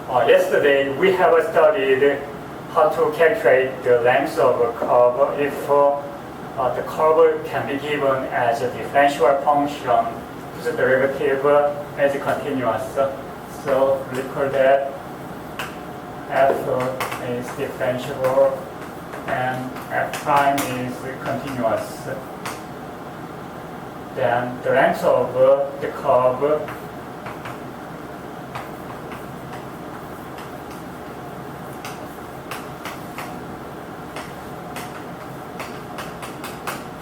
Yesterday we have studied how to calculate the length of a curve if the curve can be given as a differential function whose derivative is continuous. So recall that f is differentiable and f prime is continuous. Then the length of the curve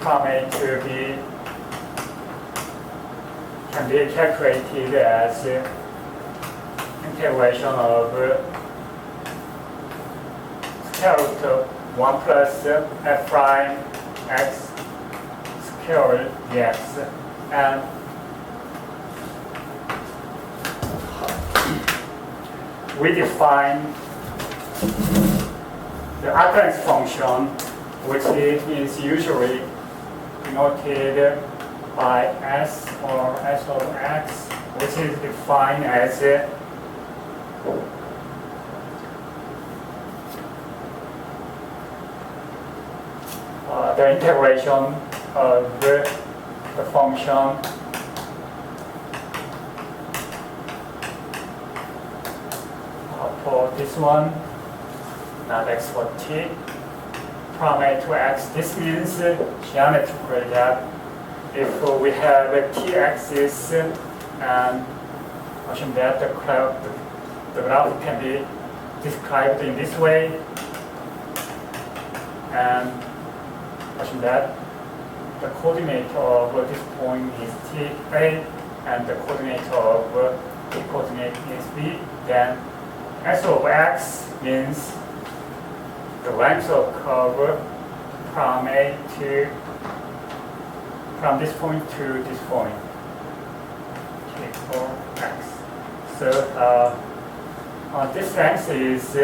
from A to B can be calculated as integration of square root of 1 plus f prime x squared dx. And we define the occurrence function, which is usually denoted by s or s of x, which is defined as the integration of the function for this one, not x for t, from A to x. This means geometrically that if we have a t-axis and assume that the graph can be described in this way, and assume that the coordinate of this point is ta and the coordinate of t coordinate is b, then s of x means the length of curve from this point to this point, okay, for x. So this length is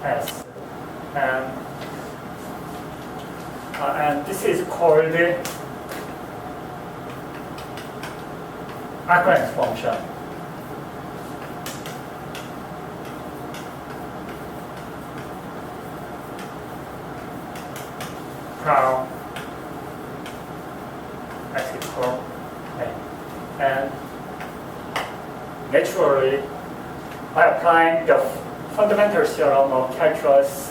s, and this is called the occurrence function. From x equal a. And naturally, by applying the fundamental theorem of calculus,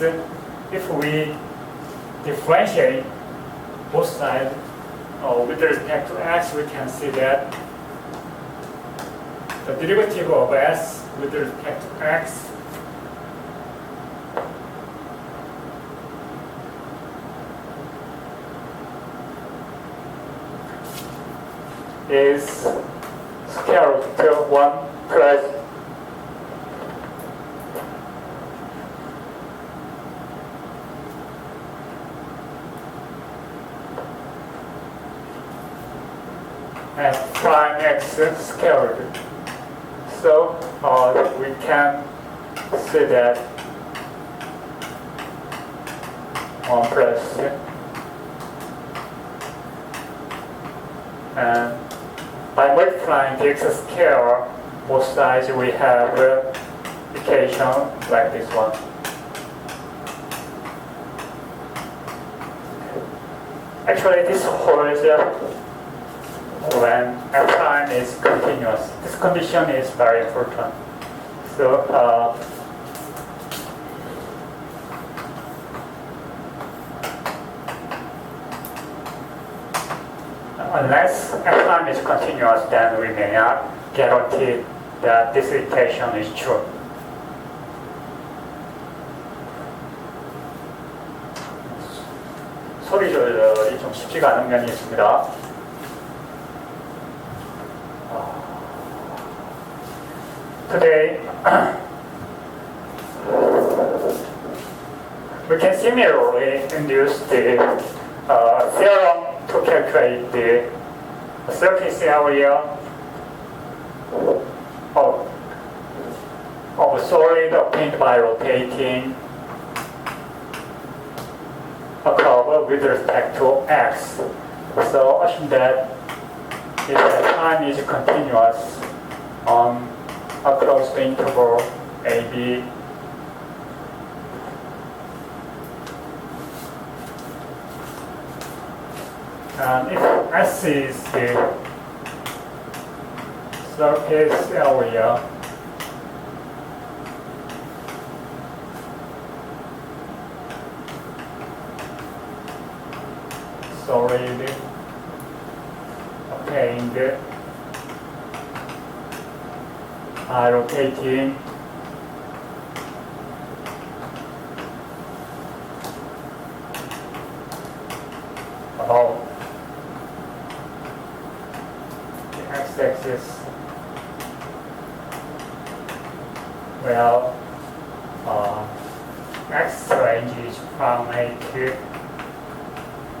if we differentiate both sides with respect to x, we can see that the derivative of s with respect to x is square root of 1 plus f prime x squared. So we can say that 1 plus and by multiplying the x square both sides, we have equation like this one. Actually, this holds when f prime is continuous. This condition is very important. So unless f prime is continuous, then we may not guarantee that this equation is true. 소리 조절이 좀 쉽지가 않은 면이 있습니다. Today, we can similarly induce the theorem to calculate the surface area of a solid obtained by rotating a curve with respect to x. So assume that if the time is continuous across the interval AB. And if S is the surface area, solid obtained by rotating about the x-axis, well, x range is from A to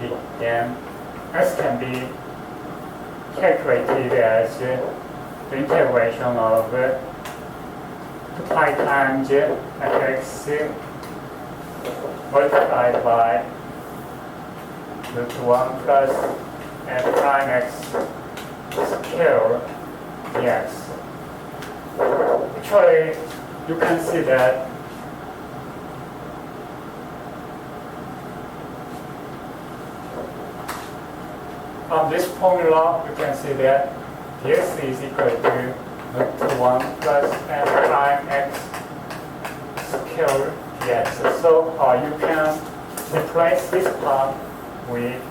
B, then S can be calculated as the integration of 2 pi times fx multiplied by root 1 plus f prime x square dx. Actually, you can see that from this formula, you can see that dx is equal to root 1 plus f prime x square dx. So you can replace this part with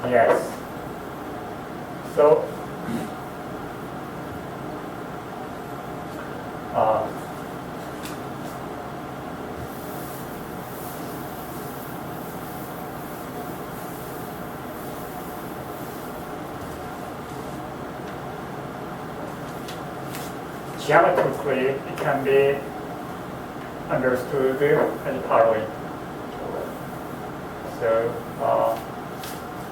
dx. So geometrically, it can be understood as following. So,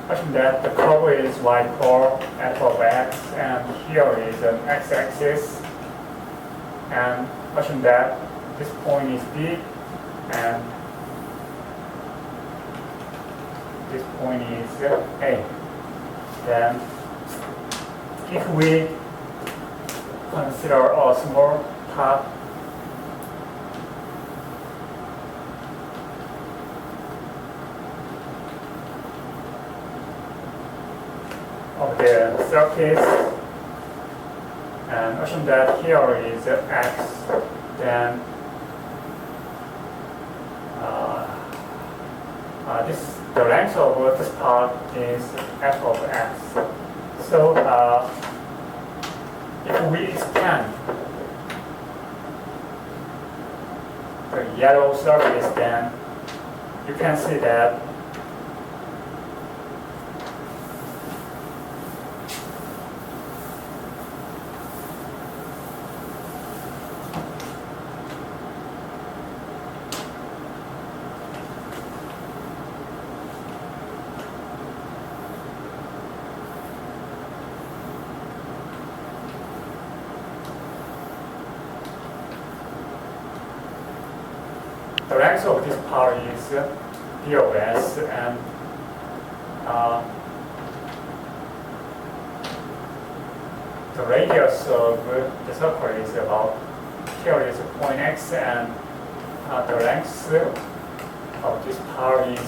assume that the curve is y4 f of x, and here is an x-axis, and assume that this point is B, and this point is A. Then, if we consider a small part of the surface and assume that here is x, then the length of this part is f of x. So if we expand the yellow surface, then you can see that the length of this part is d of s, and the radius of the circle is about, here is point x, and the length of this part is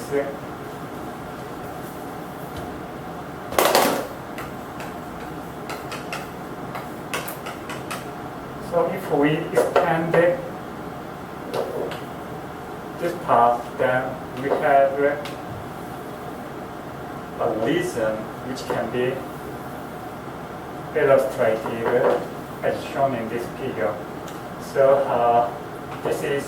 so if we expand this part, then we have a reason which can be illustrated as shown in this figure. So this is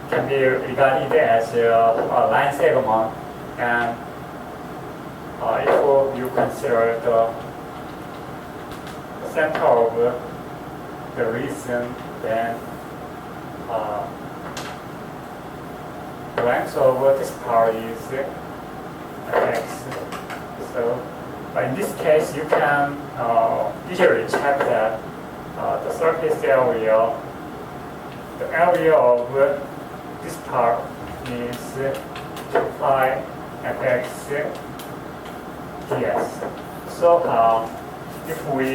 can be regarded as a line segment, and if you consider the center of the reason, then the length of this part is x. So in this case, you can easily check that the surface area, the area of this part is 2 pi fx ds. So if we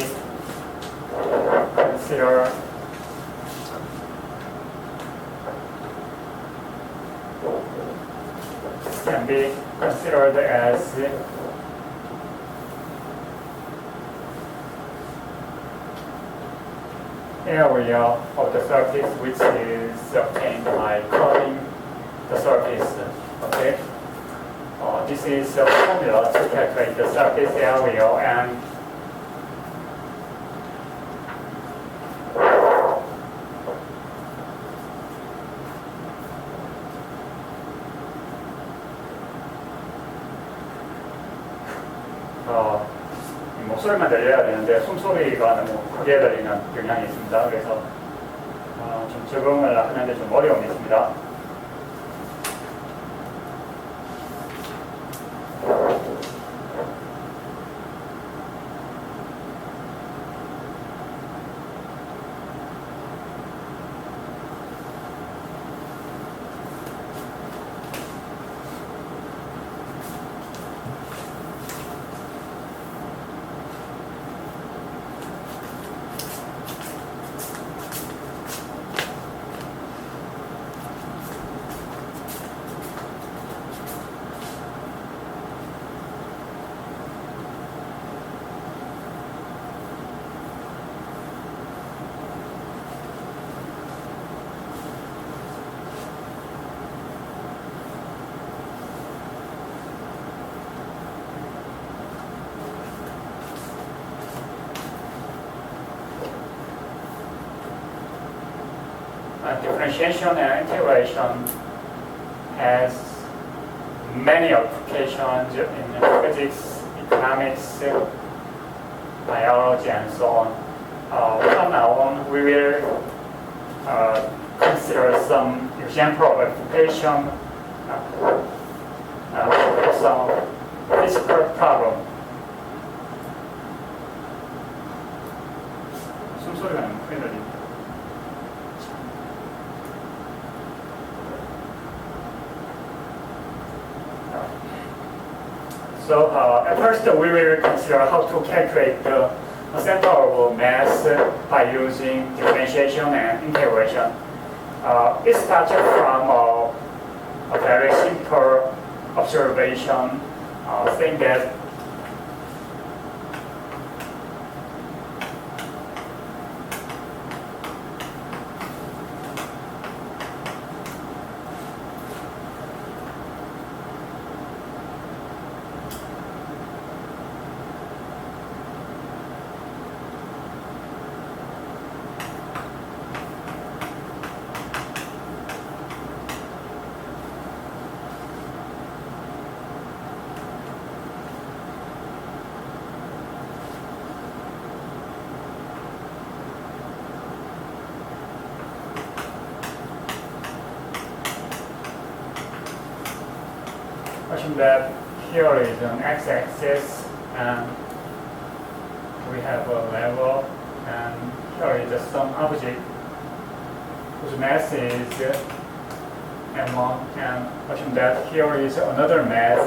consider this can be considered as area of the surface which is obtained by cutting the surface. Okay, this is a formula to calculate the surface area, and 목소리만 들려야 되는데 숨소리가 너무 크게 들리는 경향이 있습니다. 그래서 좀 적응을 하는데 좀 어려움이 있습니다. Differentiation and integration has many applications in physics, economics, biology, and so on. From now on, we will consider some example of application for some physical problem. 숨소리가 너무 크게 들립니다. So at first we will consider how to calculate the center of mass by using differentiation and integration. It starts from a very simple observation saying that assume that here is an x-axis and we have a level, and here is some object whose mass is m1, and assume that here is another mass,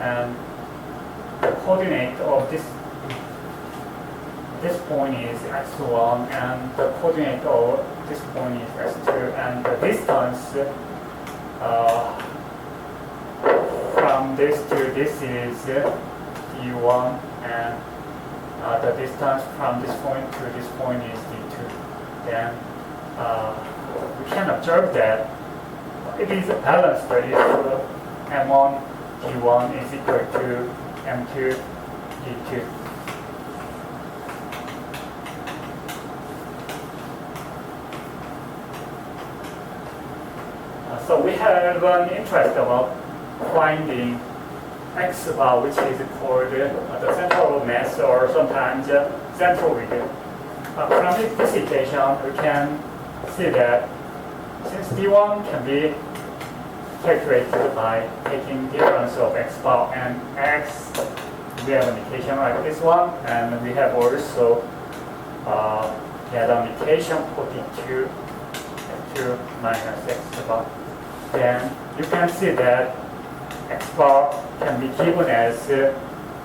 and the coordinate of this point is x1, and the coordinate of this point is x2, and the distance from this to this is d1, and the distance from this point to this point is d2. Then we can observe that it is balanced if m1 d1 is equal to m2 d2. So we have an interest about finding x bar, which is called the central mass, or sometimes centroid. From this equation, we can see that since d1 can be calculated by taking difference of x bar and x, we have an equation like this one, and we have also the other equation for d2 2 minus x bar. Then you can see that x bar can be given as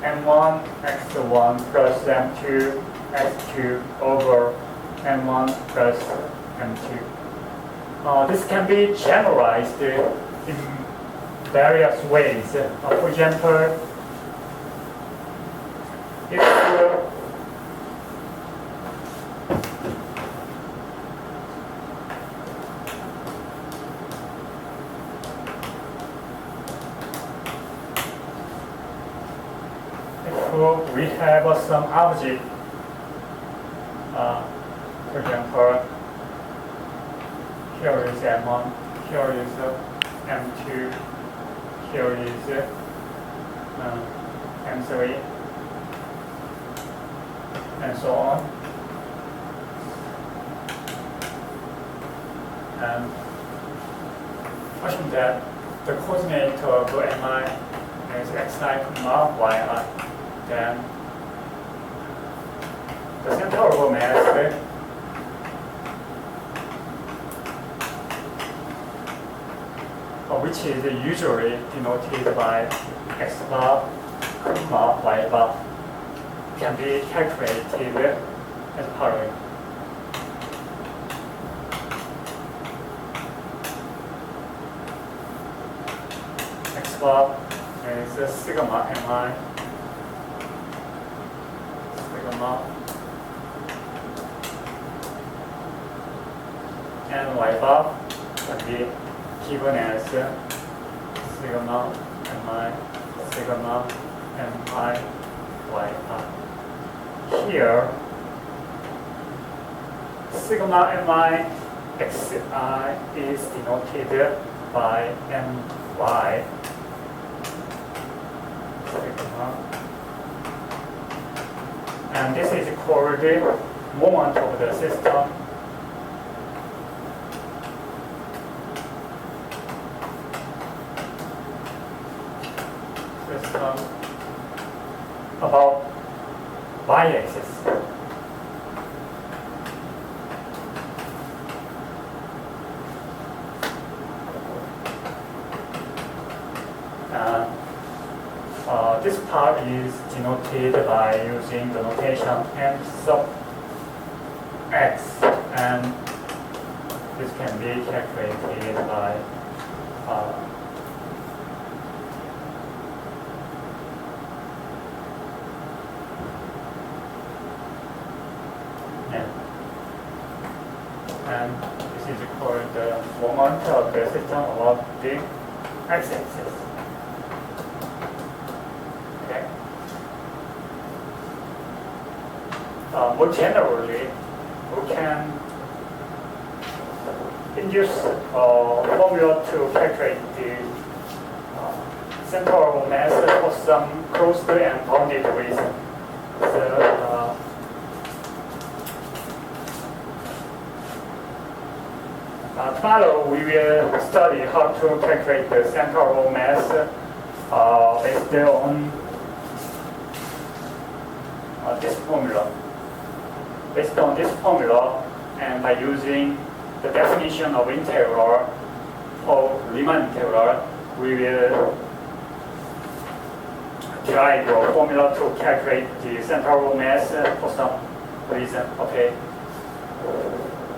m1 x1 plus m2 x2 over m1 plus m2. This can be generalized in various ways. For example, if we have some object, for example, here is M1, here is M2, here is M3, and so on. And assume that the coordinate of Mi is xi, yi. Then the center of mass which is usually denoted by x bar, y bar, can be calculated as following. X bar is sigma mi, sigma, and y bar can be given as sigma mi, sigma mi, y bar. Here, sigma mi xi is denoted by my, sigma, and this is called the moment of the system. About y-axis. This part is denoted by using the notation m sub x, and this can be calculated by and this is called the moment of the system along the x-axis. Okay. More generally, we can induce a formula to calculate the central mass for some closed and bounded reason. So, tomorrow we will study how to calculate the central mass based on this formula. Based on this formula, and by using the definition of integral for Riemann integral, we will derive a formula to calculate the central mass for some reason. Okay.